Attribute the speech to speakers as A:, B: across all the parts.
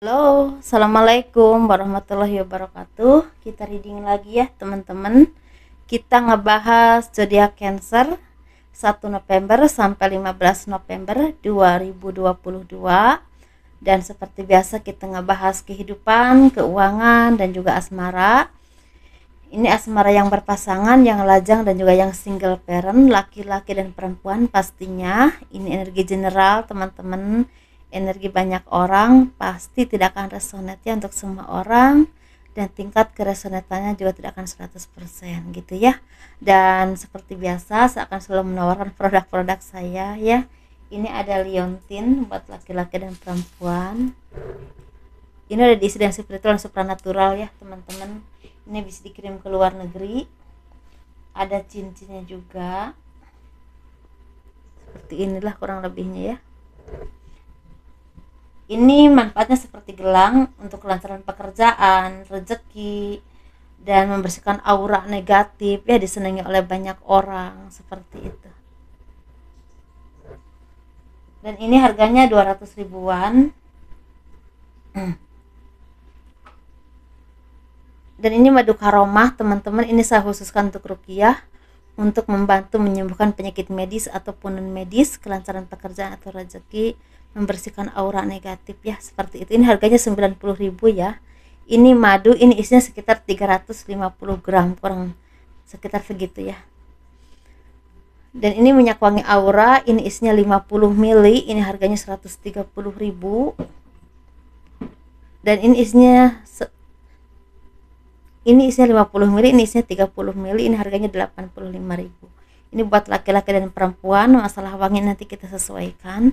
A: Halo, assalamualaikum warahmatullahi wabarakatuh. Kita reading lagi ya teman-teman. Kita ngebahas zodiak Cancer 1 November sampai 15 November 2022. Dan seperti biasa kita ngebahas kehidupan, keuangan, dan juga asmara. Ini asmara yang berpasangan, yang lajang, dan juga yang single parent, laki-laki dan perempuan pastinya. Ini energi general teman-teman, energi banyak orang, pasti tidak akan resonate ya untuk semua orang, dan tingkat keresonatannya juga tidak akan 100% gitu ya. Dan seperti biasa saya akan selalu menawarkan produk-produk saya ya. Ini ada liontin buat laki-laki dan perempuan. Ini ada diisi dengan spiritual dan supranatural ya teman-teman. Ini bisa dikirim ke luar negeri. Ada cincinnya juga. Seperti inilah kurang lebihnya ya. Ini manfaatnya seperti gelang untuk kelancaran pekerjaan, rezeki, dan membersihkan aura negatif ya, disenangi oleh banyak orang seperti itu. Dan ini harganya 200 ribuan. Dan ini madu karomah teman-teman, ini saya khususkan untuk ruqyah, untuk membantu menyembuhkan penyakit medis ataupun non medis, kelancaran pekerjaan atau rezeki, membersihkan aura negatif ya, seperti itu. Ini harganya 90.000 ya. Ini madu, ini isinya sekitar 350 gram, kurang sekitar segitu ya. Dan ini minyak wangi aura, ini isinya 50 ml, ini harganya 130.000. Dan ini isinya 50 ml, ini isinya 30 ml, ini harganya 85.000. Ini buat laki-laki dan perempuan, masalah wangi nanti kita sesuaikan.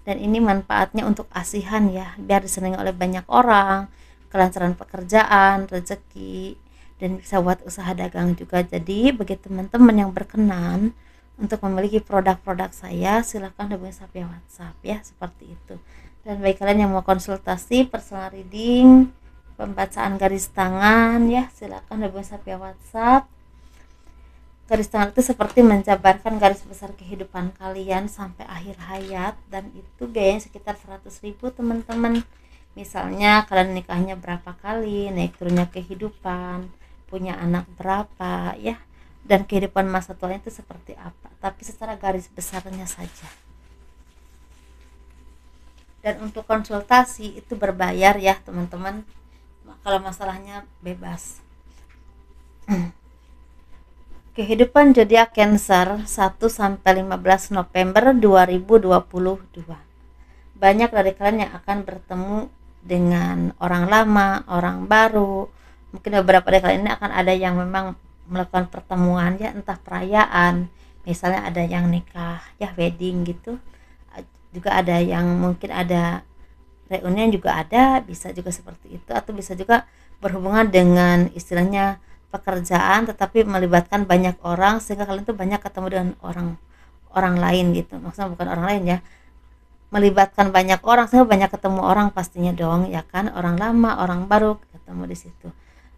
A: Dan ini manfaatnya untuk asihan ya, biar disenangi oleh banyak orang, kelancaran pekerjaan, rezeki, dan bisa buat usaha dagang juga. Jadi bagi teman-teman yang berkenan untuk memiliki produk-produk saya, silahkan hubungi saya via WhatsApp ya, seperti itu. Dan bagi kalian yang mau konsultasi, personal reading, pembacaan garis tangan ya, silakan hubungi saya via WhatsApp. Garis tangan itu seperti menjabarkan garis besar kehidupan kalian sampai akhir hayat, dan itu biayanya sekitar 100.000 teman-teman. Misalnya kalian nikahnya berapa kali, naik turunnya kehidupan, punya anak berapa ya, dan kehidupan masa tuanya itu seperti apa, tapi secara garis besarnya saja. Dan untuk konsultasi itu berbayar ya teman-teman, kalau masalahnya bebas. Kehidupan zodiak Cancer 1 sampai 15 November 2022. Banyak dari kalian yang akan bertemu dengan orang lama, orang baru. Mungkin beberapa dari kalian ini akan ada yang memang melakukan pertemuan ya, entah perayaan, misalnya ada yang nikah ya, wedding gitu. Juga ada yang mungkin ada reunian juga ada, bisa juga seperti itu, atau bisa juga berhubungan dengan istilahnya pekerjaan tetapi melibatkan banyak orang, sehingga kalian tuh banyak ketemu dengan orang lain gitu. Maksudnya bukan orang lain ya, melibatkan banyak orang sehingga banyak ketemu orang pastinya dong ya kan, orang lama, orang baru ketemu di situ.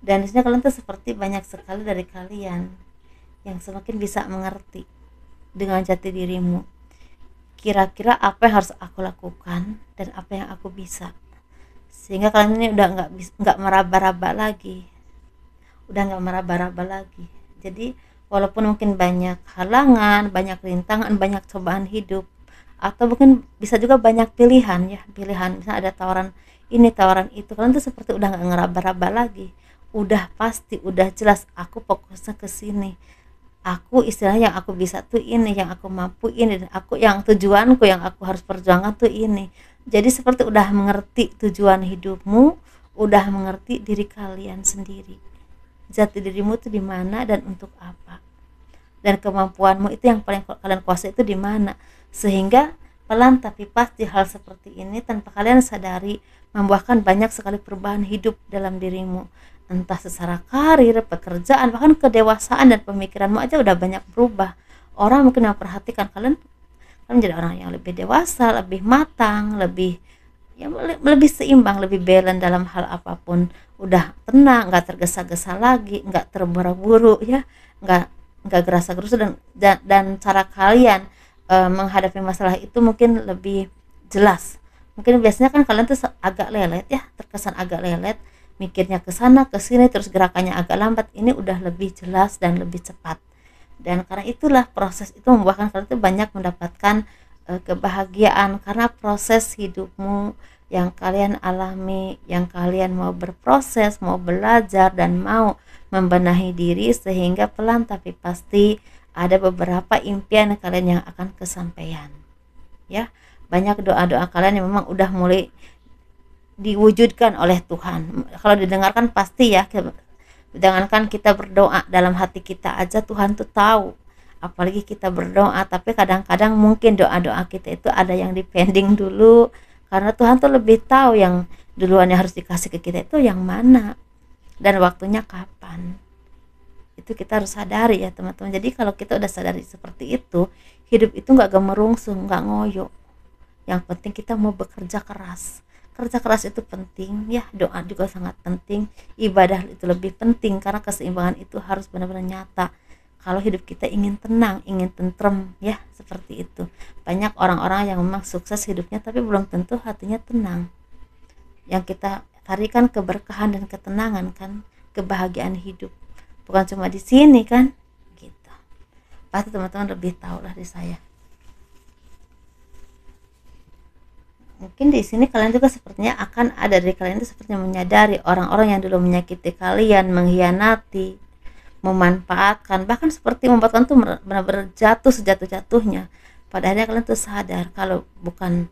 A: Dan di sini kalian tuh seperti banyak sekali dari kalian yang semakin bisa mengerti dengan jati dirimu, kira-kira apa yang harus aku lakukan dan apa yang aku bisa, sehingga kalian ini udah nggak meraba-raba lagi, Jadi walaupun mungkin banyak halangan, banyak rintangan, banyak cobaan hidup, atau mungkin bisa juga banyak pilihan ya, misalnya ada tawaran ini, tawaran itu, kalian tuh seperti udah nggak ngeraba-raba lagi, udah pasti, udah jelas, aku fokusnya ke sini, aku istilahnya yang aku bisa tuh ini, yang aku mampu ini, dan aku yang tujuanku yang aku harus perjuangkan tuh ini. Jadi seperti udah mengerti tujuan hidupmu, udah mengerti diri kalian sendiri, jati dirimu tuh di mana dan untuk apa, dan kemampuanmu itu yang paling kalian kuasai itu di mana, sehingga pelan tapi pasti hal seperti ini tanpa kalian sadari membuahkan banyak sekali perubahan hidup dalam dirimu, entah secara karir, pekerjaan, bahkan kedewasaan dan pemikiranmu aja udah banyak berubah. Orang mungkin memperhatikan kalian jadi orang yang lebih dewasa, lebih matang, lebih ya, lebih seimbang, lebih balance dalam hal apapun, udah tenang, nggak tergesa-gesa lagi, nggak terburu-buru ya, nggak gerasa-gerusu, dan cara kalian menghadapi masalah itu mungkin lebih jelas. Mungkin biasanya kan kalian tuh agak lelet ya, terkesan agak lelet, mikirnya ke sana ke sini, terus gerakannya agak lambat. Ini udah lebih jelas dan lebih cepat. Dan karena itulah proses itu membuahkan kalian itu banyak mendapatkan kebahagiaan, karena proses hidupmu yang kalian alami, yang kalian mau berproses, mau belajar dan mau membenahi diri, sehingga pelan tapi pasti ada beberapa impian kalian yang akan kesampaian. Ya, banyak doa-doa kalian yang memang udah mulai diwujudkan oleh Tuhan. Kalau didengarkan pasti ya, jangankan kita berdoa, dalam hati kita aja Tuhan tuh tahu. Apalagi kita berdoa, tapi kadang-kadang mungkin doa-doa kita itu ada yang dipending dulu, karena Tuhan tuh lebih tahu yang duluan yang harus dikasih ke kita itu yang mana dan waktunya kapan. Itu kita harus sadari ya teman-teman. Jadi kalau kita udah sadari seperti itu, hidup itu nggak gemerungsung, nggak ngoyo. Yang penting kita mau bekerja keras. Kerja keras itu penting ya, doa juga sangat penting, ibadah itu lebih penting, karena keseimbangan itu harus benar-benar nyata. Kalau hidup kita ingin tenang, ingin tentrem ya, seperti itu. Banyak orang-orang yang memang sukses hidupnya tapi belum tentu hatinya tenang. Yang kita carikan keberkahan dan ketenangan kan, kebahagiaan hidup. Bukan cuma di sini kan, gitu. Pasti teman-teman lebih tahu lah dari saya. Mungkin di sini kalian juga sepertinya akan ada dari kalian itu sepertinya menyadari orang-orang yang dulu menyakiti kalian, mengkhianati, memanfaatkan, bahkan seperti membuat kalian tuh benar-benar jatuh sejatuh-jatuhnya. Pada akhirnya kalian tuh sadar kalau bukan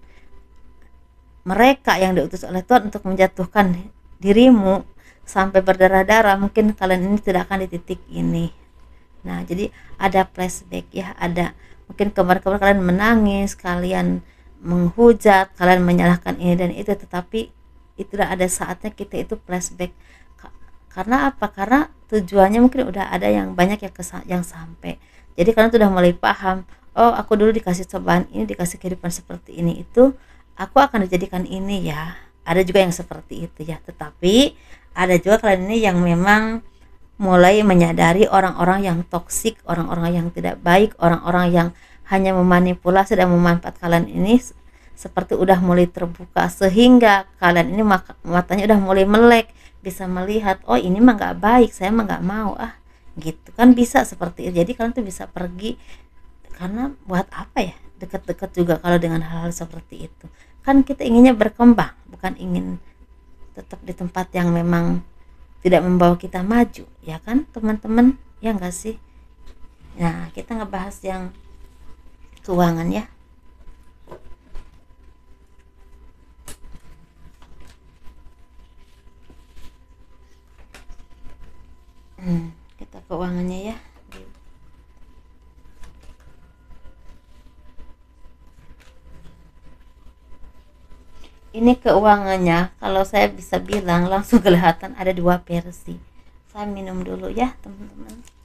A: mereka yang diutus oleh Tuhan untuk menjatuhkan dirimu sampai berdarah-darah, mungkin kalian ini tidak akan di titik ini. Nah, jadi ada flashback ya, ada mungkin kemarin-kemarin kalian menangis, kalian menghujat, kalian menyalahkan ini dan itu, tetapi itulah ada saatnya kita itu flashback. Karena apa? Karena tujuannya mungkin udah ada yang banyak yang sampai. Jadi kalian sudah mulai paham, oh aku dulu dikasih cobaan ini, dikasih kehidupan seperti ini, itu aku akan dijadikan ini ya. Ada juga yang seperti itu ya. Tetapi ada juga kalian ini yang memang mulai menyadari orang-orang yang toksik, orang-orang yang tidak baik, orang-orang yang hanya memanipulasi dan memanfaat kalian ini seperti udah mulai terbuka, sehingga kalian ini matanya udah mulai melek, bisa melihat, oh ini mah nggak baik, saya mah nggak mau gitu kan, bisa seperti itu. Jadi kalian tuh bisa pergi, karena buat apa ya dekat-dekat juga kalau dengan hal-hal seperti itu. Kan kita inginnya berkembang, bukan ingin tetap di tempat yang memang tidak membawa kita maju, ya kan teman-teman, ya enggak sih? Nah, kita ngebahas yang keuangan ya. Kita keuangannya ya. Ini keuangannya, kalau saya bisa bilang langsung kelihatan ada dua versi. Saya minum dulu ya teman-teman.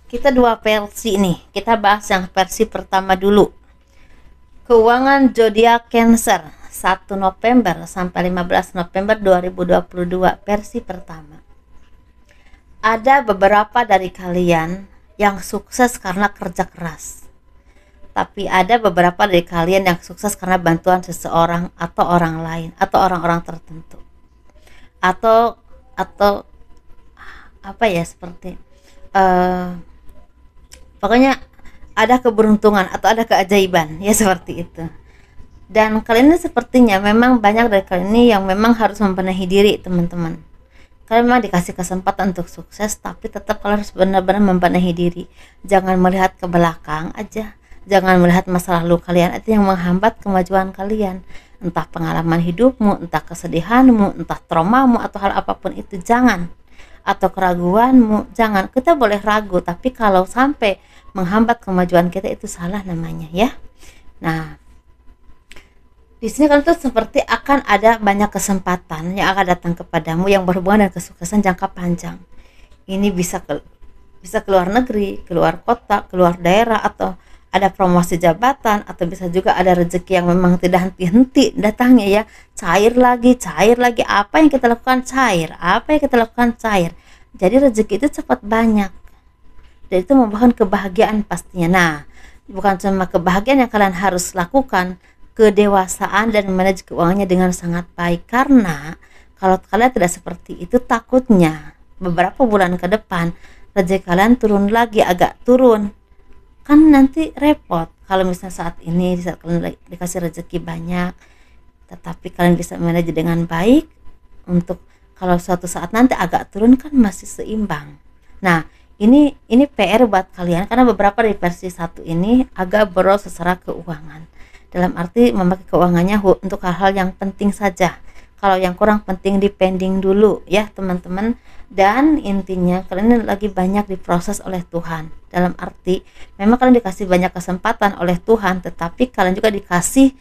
A: Kita dua versi nih. Kita bahas yang versi pertama dulu. Keuangan zodiak Cancer 1 November sampai 15 November 2022, versi pertama. Ada beberapa dari kalian yang sukses karena kerja keras. Tapi ada beberapa dari kalian yang sukses karena bantuan seseorang atau orang lain atau orang-orang tertentu. Atau apa ya, seperti pokoknya ada keberuntungan atau ada keajaiban ya, seperti itu. Dan kalian ini sepertinya memang banyak dari kalian ini yang memang harus membenahi diri teman-teman. Kalian memang dikasih kesempatan untuk sukses, tapi tetap kalian harus benar-benar membenahi diri. Jangan melihat ke belakang aja, jangan melihat masa lalu kalian, itu yang menghambat kemajuan kalian. Entah pengalaman hidupmu, entah kesedihanmu, entah traumamu atau hal apapun itu, jangan. Atau keraguanmu, jangan. Kita boleh ragu, tapi kalau sampai menghambat kemajuan kita, itu salah namanya ya. Nah, di sini kan tuh seperti akan ada banyak kesempatan yang akan datang kepadamu yang berhubungan dengan kesuksesan jangka panjang. Ini bisa keluar negeri, keluar kota, keluar daerah, atau ada promosi jabatan, atau bisa juga ada rezeki yang memang tidak henti-henti datangnya ya. Cair lagi, apa yang kita lakukan cair, apa yang kita lakukan cair. Jadi rezeki itu cepat banyak dan itu membawakan kebahagiaan pastinya. Nah, bukan cuma kebahagiaan yang kalian harus lakukan, kedewasaan dan manage keuangannya dengan sangat baik. Karena kalau kalian tidak seperti itu, takutnya beberapa bulan ke depan rezeki kalian turun lagi, agak turun, kan nanti repot. Kalau misalnya saat ini, saat kalian dikasih rezeki banyak, tetapi kalian bisa manage dengan baik, untuk kalau suatu saat nanti agak turun kan masih seimbang. Nah, ini PR buat kalian, karena beberapa dari versi 1 ini agak boros secara keuangan, dalam arti memakai keuangannya untuk hal-hal yang penting saja. Kalau yang kurang penting dipending dulu ya teman-teman. Dan intinya kalian lagi banyak diproses oleh Tuhan, dalam arti memang kalian dikasih banyak kesempatan oleh Tuhan, tetapi kalian juga dikasih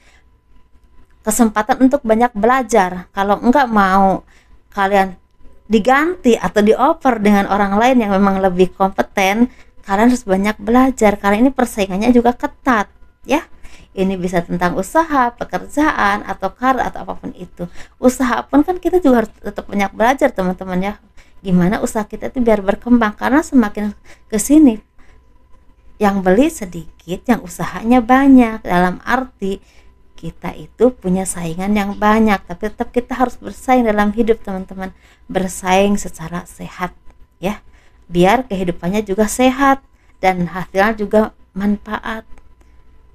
A: kesempatan untuk banyak belajar. Kalau enggak mau kalian diganti atau dioper dengan orang lain yang memang lebih kompeten, kalian harus banyak belajar, karena ini persaingannya juga ketat ya. Ini bisa tentang usaha, pekerjaan, atau karir, atau apapun itu. Usaha pun kan kita juga harus tetap banyak belajar teman-teman ya, gimana usaha kita itu biar berkembang, karena semakin kesini yang beli sedikit, yang usahanya banyak, dalam arti kita itu punya saingan yang banyak, tapi tetap kita harus bersaing dalam hidup teman-teman, bersaing secara sehat ya, biar kehidupannya juga sehat dan hasilnya juga manfaat.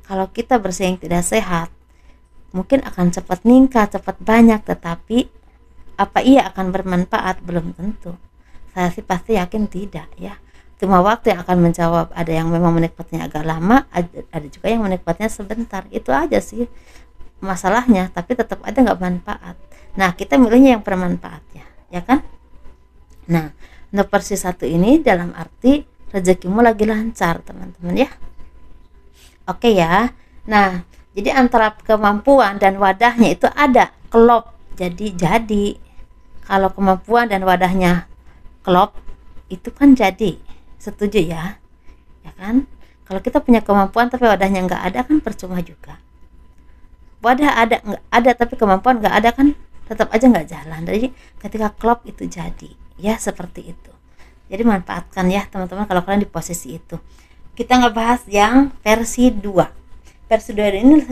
A: Kalau kita bersaing tidak sehat, mungkin akan cepat meningkat, cepat banyak, tetapi apa ia akan bermanfaat? Belum tentu. Saya sih pasti yakin tidak ya. Cuma waktu yang akan menjawab. Ada yang memang menikmatinya agak lama, ada juga yang menikmatinya sebentar. Itu aja sih masalahnya, tapi tetap aja nggak manfaat. Nah, kita milihnya yang bermanfaatnya, ya kan? Nah, untuk versi 1 ini dalam arti rezekimu lagi lancar teman-teman ya. Oke ya. Nah, jadi antara kemampuan dan wadahnya itu ada klop. Jadi kalau kemampuan dan wadahnya klop, itu kan jadi. Setuju ya? Ya kan? Kalau kita punya kemampuan tapi wadahnya nggak ada, kan percuma juga. Wadah ada nggak ada tapi kemampuan nggak ada, kan tetap aja nggak jalan. Jadi ketika klop itu jadi, ya seperti itu. Jadi manfaatkan ya teman-teman kalau kalian di posisi itu. Kita ngebahas yang versi 2. Versi 2 ini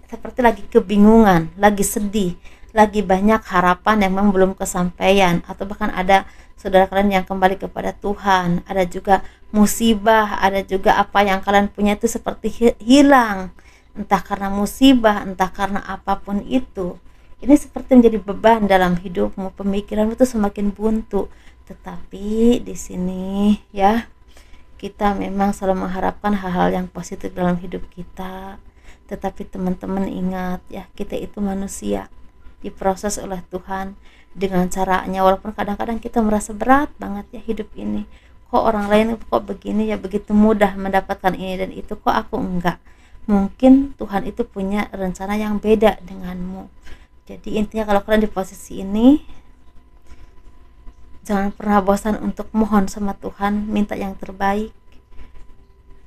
A: seperti lagi kebingungan, lagi sedih, lagi banyak harapan yang memang belum kesampaian, atau bahkan ada saudara kalian yang kembali kepada Tuhan, ada juga musibah, ada juga apa yang kalian punya itu seperti hilang, entah karena musibah, entah karena apapun itu. Ini seperti menjadi beban dalam hidupmu, pemikiranmu itu semakin buntu. Tetapi di sini ya, kita memang selalu mengharapkan hal-hal yang positif dalam hidup kita. Tetapi teman-teman ingat ya, kita itu manusia, diproses oleh Tuhan dengan caranya. Walaupun kadang-kadang kita merasa berat banget ya hidup ini, kok orang lain kok begini ya, begitu mudah mendapatkan ini dan itu, kok aku enggak. Mungkin Tuhan itu punya rencana yang beda denganmu. Jadi intinya kalau kalian di posisi ini, jangan pernah bosan untuk mohon sama Tuhan, minta yang terbaik,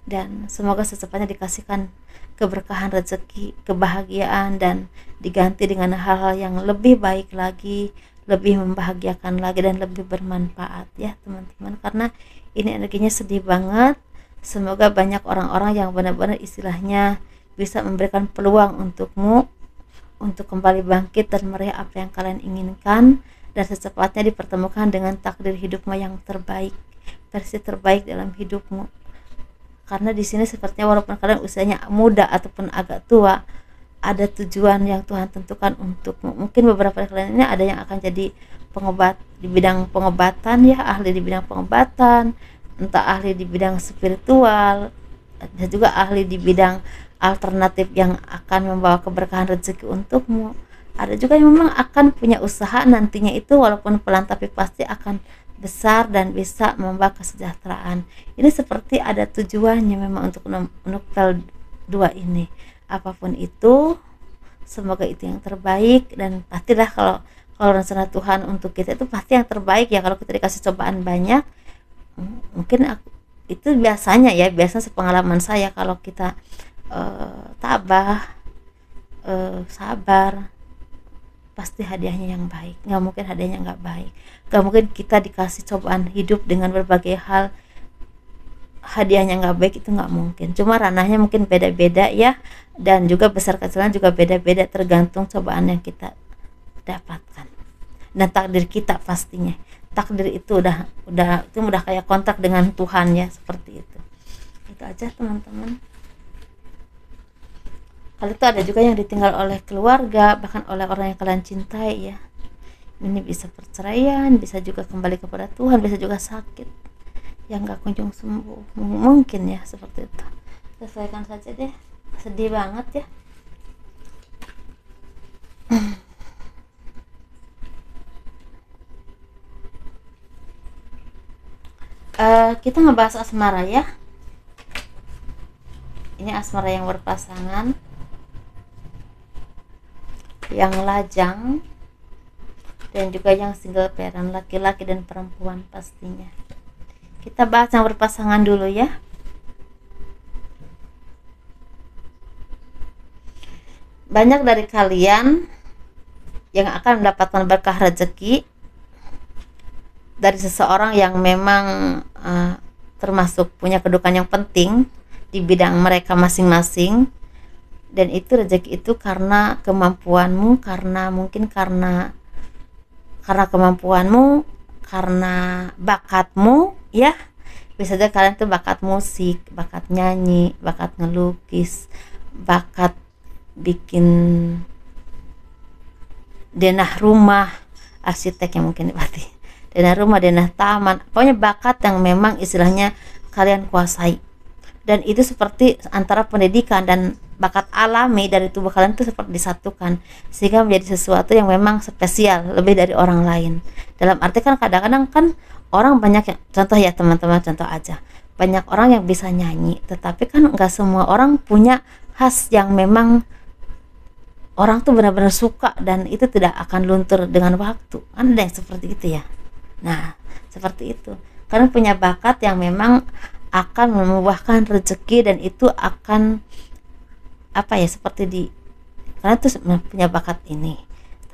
A: dan semoga secepatnya dikasihkan keberkahan rezeki, kebahagiaan, dan diganti dengan hal-hal yang lebih baik lagi, lebih membahagiakan lagi, dan lebih bermanfaat ya teman-teman. Karena ini energinya sedih banget. Semoga banyak orang-orang yang benar-benar istilahnya bisa memberikan peluang untukmu untuk kembali bangkit dan meraih apa yang kalian inginkan, dan secepatnya dipertemukan dengan takdir hidupmu yang terbaik, versi terbaik dalam hidupmu. Karena di sini sepertinya walaupun kalian usianya muda ataupun agak tua, ada tujuan yang Tuhan tentukan untukmu. Mungkin beberapa dari kalian ini ada yang akan jadi pengobat di bidang pengobatan ya, ahli di bidang pengobatan, entah ahli di bidang spiritual, dan juga ahli di bidang alternatif yang akan membawa keberkahan rezeki untukmu. Ada juga yang memang akan punya usaha nantinya itu, walaupun pelan tapi pasti akan besar dan bisa membawa kesejahteraan. Ini seperti ada tujuannya memang untuk pel 2 ini. Apapun itu, semoga itu yang terbaik, dan pastilah kalau rencana Tuhan untuk kita itu pasti yang terbaik ya. Kalau kita dikasih cobaan banyak, mungkin itu biasanya sepengalaman saya, kalau kita tabah, sabar, pasti hadiahnya yang baik. Nggak mungkin hadiahnya nggak baik. Nggak mungkin kita dikasih cobaan hidup dengan berbagai hadiahnya nggak baik itu nggak mungkin. Cuma ranahnya mungkin beda-beda ya, dan juga besar kecilnya juga beda-beda tergantung cobaan yang kita dapatkan dan takdir kita pastinya. Takdir itu udah kayak kontrak dengan Tuhan ya, seperti itu. Itu aja teman-teman. Kalau itu ada juga yang ditinggal oleh keluarga, bahkan oleh orang yang kalian cintai ya. Ini bisa perceraian, bisa juga kembali kepada Tuhan, bisa juga sakit yang gak kunjung sembuh. Mungkin ya seperti itu. Selesaikan saja deh. Sedih banget ya. Kita ngebahas asmara ya. Ini asmara yang berpasangan, yang lajang, dan juga yang single parent, laki-laki dan perempuan pastinya. Kita bahas yang berpasangan dulu ya. Banyak dari kalian yang akan mendapatkan berkah rezeki dari seseorang yang memang termasuk punya kedudukan yang penting di bidang mereka masing-masing, dan itu rezeki itu karena kemampuanmu, karena kemampuanmu, karena bakatmu ya. Bisa aja kalian tuh bakat musik, bakat nyanyi, bakat ngelukis, bakat bikin denah rumah, arsitek yang mungkin berarti denah rumah, denah taman, pokoknya bakat yang memang istilahnya kalian kuasai. Dan itu seperti antara pendidikan dan bakat alami dari tubuh kalian itu seperti disatukan sehingga menjadi sesuatu yang memang spesial lebih dari orang lain. Dalam arti kan kadang-kadang kan orang banyak yang, contoh ya teman-teman, contoh aja, banyak orang yang bisa nyanyi, tetapi kan nggak semua orang punya khas yang memang orang tuh benar-benar suka dan itu tidak akan luntur dengan waktu. Kan ada yang seperti itu ya. Nah seperti itu, karena punya bakat yang memang akan membuahkan rezeki, dan itu akan seperti karena tuh punya bakat ini,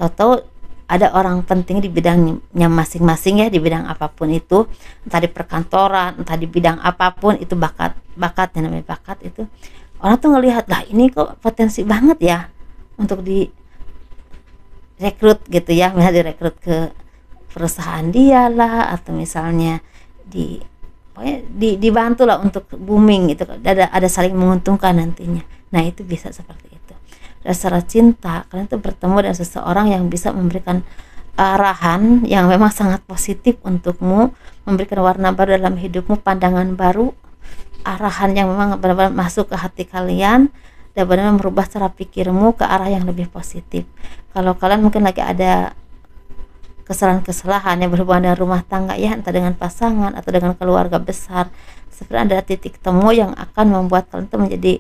A: tahu-tahu ada orang penting di bidangnya masing-masing ya, di bidang apapun itu, entah di perkantoran, entah di bidang apapun itu, bakat yang namanya bakat itu orang tuh ngelihat, lah ini kok potensi banget ya untuk direkrut gitu ya, misalnya direkrut ke perusahaan dia lah, atau misalnya dibantu lah untuk booming gitu, ada saling menguntungkan nantinya. Nah itu bisa seperti itu. Dan secara cinta kalian tuh bertemu dengan seseorang yang bisa memberikan arahan yang memang sangat positif untukmu, memberikan warna baru dalam hidupmu, pandangan baru, arahan yang memang benar-benar masuk ke hati kalian dan benar-benar merubah cara pikirmu ke arah yang lebih positif. Kalau kalian mungkin lagi ada kesalahan-kesalahan yang berhubungan dengan rumah tangga ya, entah dengan pasangan atau dengan keluarga besar, sebenarnya ada titik temu yang akan membuat kalian itu menjadi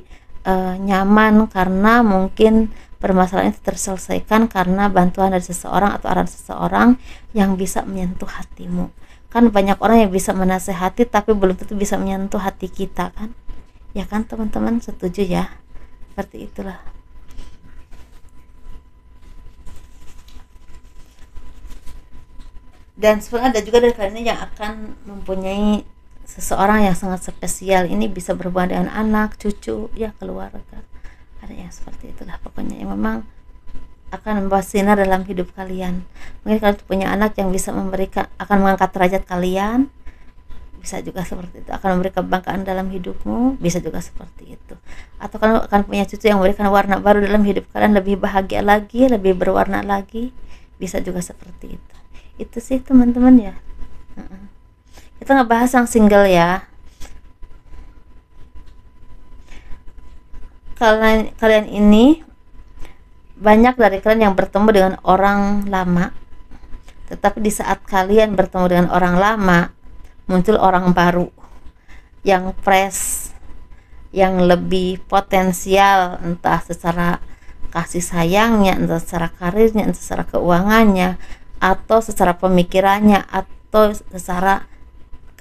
A: nyaman, karena mungkin permasalahan itu terselesaikan karena bantuan dari seseorang atau arahan seseorang yang bisa menyentuh hatimu. Kan banyak orang yang bisa menasehati tapi belum tentu bisa menyentuh hati kita kan, ya kan teman-teman, setuju ya? Seperti itulah. Dan sebenarnya ada juga dari kalian yang akan mempunyai seseorang yang sangat spesial. Ini bisa berhubungan dengan anak, cucu, ya keluarga. Ada yang seperti itulah pokoknya, yang memang akan membawa sinar dalam hidup kalian. Mungkin kalian punya anak yang bisa akan mengangkat derajat kalian, bisa juga seperti itu, akan memberi kebanggaan dalam hidupmu, bisa juga seperti itu. Atau kalian akan punya cucu yang memberikan warna baru dalam hidup kalian, lebih bahagia lagi, lebih berwarna lagi, bisa juga seperti itu. Itu sih teman-teman ya. Kita ngebahas yang single ya. Kalian ini banyak dari kalian yang bertemu dengan orang lama, tetapi di saat kalian bertemu dengan orang lama, muncul orang baru yang fresh, yang lebih potensial, entah secara kasih sayangnya, entah secara karirnya, entah secara keuangannya, atau secara pemikirannya, atau secara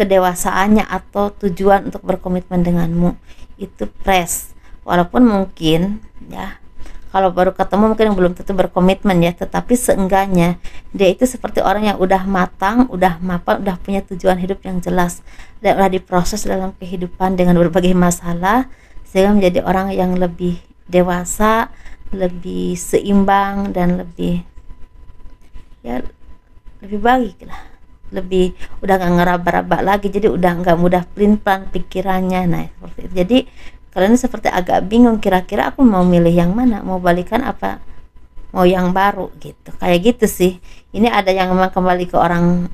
A: kedewasaannya, atau tujuan untuk berkomitmen denganmu. Itu fresh. Walaupun mungkin ya kalau baru ketemu mungkin belum tentu berkomitmen ya, tetapi seenggaknya dia itu seperti orang yang udah matang, udah mapan, udah punya tujuan hidup yang jelas. dan udah diproses dalam kehidupan dengan berbagai masalah, sehingga menjadi orang yang lebih dewasa, lebih seimbang, dan lebih, ya, lebih baik lah, lebih udah nggak ngeraba-raba lagi, jadi udah nggak mudah pelin-pelan pikirannya. Nah seperti itu. Jadi kalian seperti agak bingung, kira-kira aku mau milih yang mana, mau balikan apa mau yang baru gitu, kayak gitu sih. Ini ada yang memang kembali ke orang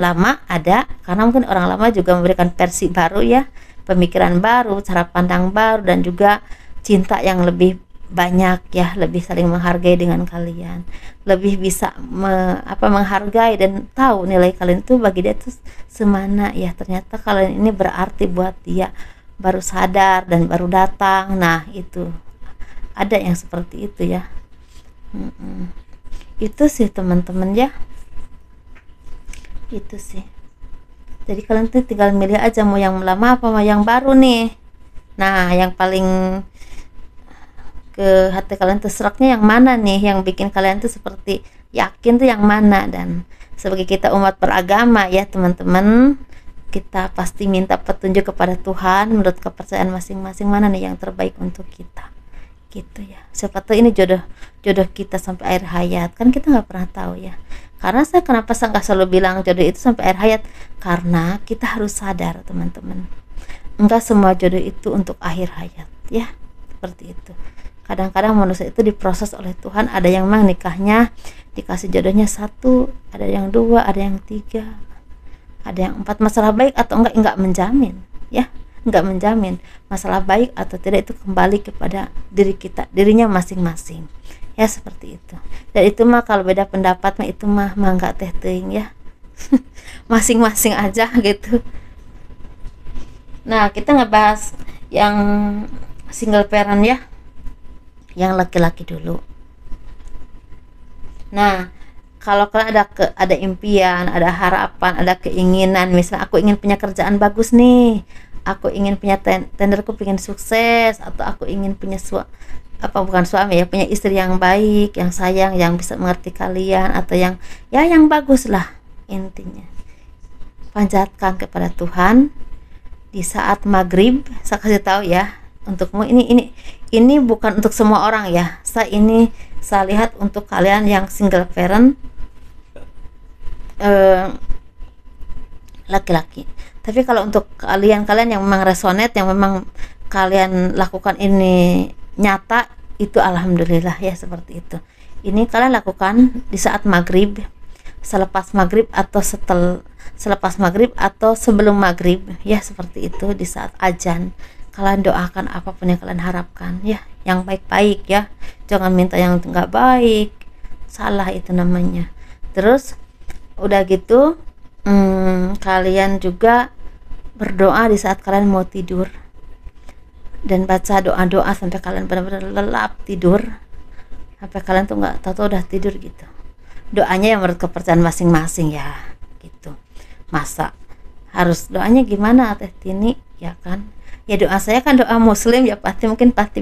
A: lama, ada karena mungkin orang lama juga memberikan versi baru ya, pemikiran baru, cara pandang baru, dan juga cinta yang lebih banyak ya, lebih saling menghargai dengan kalian, lebih bisa menghargai dan tahu nilai kalian itu bagi dia tuh semana ya, ternyata kalian ini berarti buat dia, baru sadar dan baru datang. Nah itu ada yang seperti itu ya. Itu sih teman-teman ya, itu sih. Jadi kalian tuh tinggal milih aja mau yang lama apa mau yang baru nih. Nah yang paling ke hati kalian tuh seraknya yang mana nih, yang bikin kalian tuh seperti yakin tuh yang mana. Dan sebagai kita umat beragama ya teman-teman, kita pasti minta petunjuk kepada Tuhan menurut kepercayaan masing-masing, mana nih yang terbaik untuk kita gitu ya. Siapa tahu ini jodoh kita sampai akhir hayat, kan kita nggak pernah tahu ya. Karena kenapa saya nggak selalu bilang jodoh itu sampai akhir hayat, karena kita harus sadar teman-teman, enggak semua jodoh itu untuk akhir hayat ya, seperti itu. Kadang-kadang manusia itu diproses oleh Tuhan, ada yang memang nikahnya dikasih jodohnya 1, ada yang 2, ada yang 3, ada yang 4. Masalah baik atau enggak menjamin ya, enggak menjamin. Masalah baik atau tidak itu kembali kepada dirinya masing-masing ya, seperti itu. Dan itu mah kalau beda pendapat mah itu mah enggak teh teuing ya. Masing-masing aja gitu. Nah kita ngebahas yang single parent ya, yang laki-laki dulu. Nah kalau kalian ada impian, ada harapan, ada keinginan, misalnya aku ingin punya kerjaan bagus nih, aku ingin punya tenderku pengen sukses, atau aku ingin punya bukan suami ya, punya istri yang baik, yang sayang, yang bisa mengerti kalian, atau yang bagus lah. Intinya panjatkan kepada Tuhan di saat maghrib. Saya kasih tahu ya, untukmu ini bukan untuk semua orang ya, saya lihat untuk kalian yang single parent laki-laki. Tapi kalau untuk kalian yang memang resonate, yang memang kalian lakukan ini nyata, itu alhamdulillah ya, seperti itu. Ini kalian lakukan di saat maghrib, selepas maghrib atau selepas maghrib atau sebelum maghrib ya, seperti itu. Di saat azan kalian doakan apapun yang kalian harapkan ya, yang baik-baik ya, jangan minta yang nggak baik, salah itu namanya. Terus udah gitu kalian juga berdoa di saat kalian mau tidur, dan baca doa-doa sampai kalian benar-benar lelap tidur, sampai kalian tuh nggak tahu udah tidur gitu. Doanya yang menurut kepercayaan masing-masing ya gitu. Masa harus doanya gimana Teh Tini ya kan? Ya doa saya kan doa muslim ya, pasti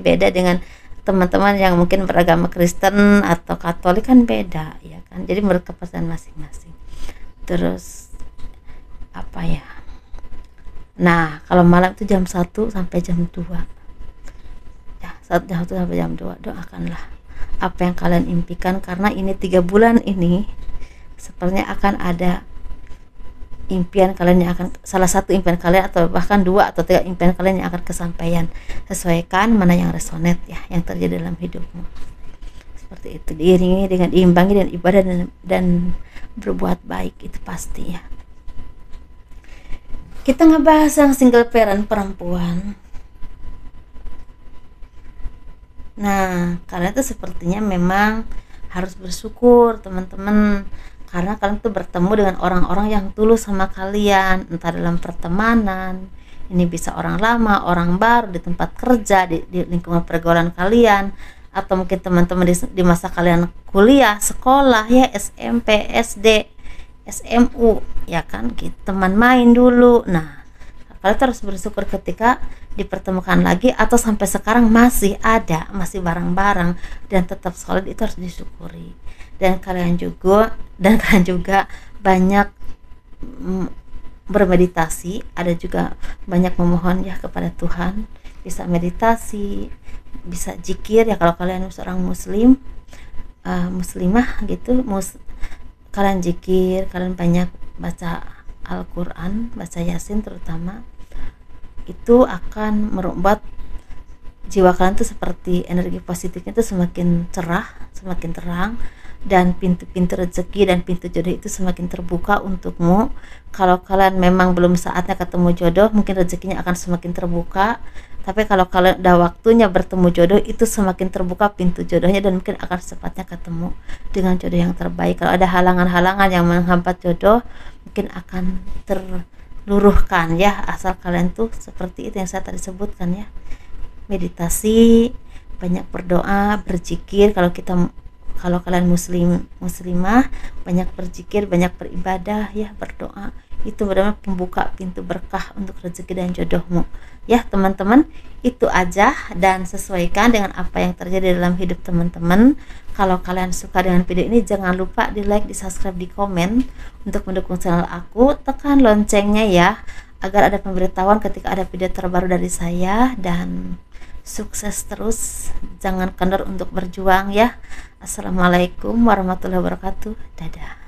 A: beda dengan teman-teman yang mungkin beragama Kristen atau Katolik, kan beda ya kan. Jadi menurut kepercayaan masing-masing. Terus apa ya? Nah, kalau malam itu jam 1 sampai jam 2. Ya, jam 1 sampai jam 2 doakanlah apa yang kalian impikan, karena ini 3 bulan ini sepertinya akan ada impian kalian yang akan, salah satu impian kalian atau bahkan 2 atau 3 impian kalian yang akan kesampaian. Sesuaikan mana yang resonate ya, yang terjadi dalam hidupmu. Seperti itu, diiringi dengan diimbangi dengan ibadah dan berbuat baik, itu pasti ya. Kita ngebahas yang single parent perempuan. Nah, kalian tuh sepertinya memang harus bersyukur teman-teman, karena kalian tuh bertemu dengan orang-orang yang tulus sama kalian, entah dalam pertemanan, ini bisa orang lama, orang baru, di tempat kerja, di lingkungan pergaulan kalian, atau mungkin teman-teman di masa kalian kuliah, sekolah ya, SMP, SD, SMU ya kan, gitu, teman main dulu. Nah, kalian harus bersyukur ketika dipertemukan lagi, atau sampai sekarang masih ada, masih bareng-bareng dan tetap solid, itu harus disyukuri. Dan kalian juga banyak bermeditasi, ada juga banyak memohon ya kepada Tuhan, bisa meditasi, bisa zikir ya kalau kalian seorang muslim, muslimah gitu, kalian zikir, kalian banyak baca Al-Quran, baca Yasin terutama, itu akan merubah jiwa kalian tuh seperti energi positifnya tuh semakin cerah, semakin terang, dan pintu-pintu rezeki dan pintu jodoh itu semakin terbuka untukmu. Kalau kalian memang belum saatnya ketemu jodoh, mungkin rezekinya akan semakin terbuka. Tapi kalau kalian udah waktunya bertemu jodoh, itu semakin terbuka pintu jodohnya dan mungkin akan secepatnya ketemu dengan jodoh yang terbaik. Kalau ada halangan-halangan yang menghambat jodoh, mungkin akan terluruhkan ya, asal kalian tuh seperti itu yang saya tadi sebutkan ya. Meditasi, banyak berdoa, berzikir. Kalau kalian muslimah, banyak berzikir, banyak beribadah ya, berdoa. Itu benar-benar pembuka pintu berkah untuk rezeki dan jodohmu ya teman-teman. Itu aja, dan sesuaikan dengan apa yang terjadi dalam hidup teman-teman. Kalau kalian suka dengan video ini, jangan lupa di like, di subscribe, di komen untuk mendukung channel aku. Tekan loncengnya ya, agar ada pemberitahuan ketika ada video terbaru dari saya. Dan sukses terus, jangan kendor untuk berjuang ya. Assalamualaikum warahmatullahi wabarakatuh. Dadah.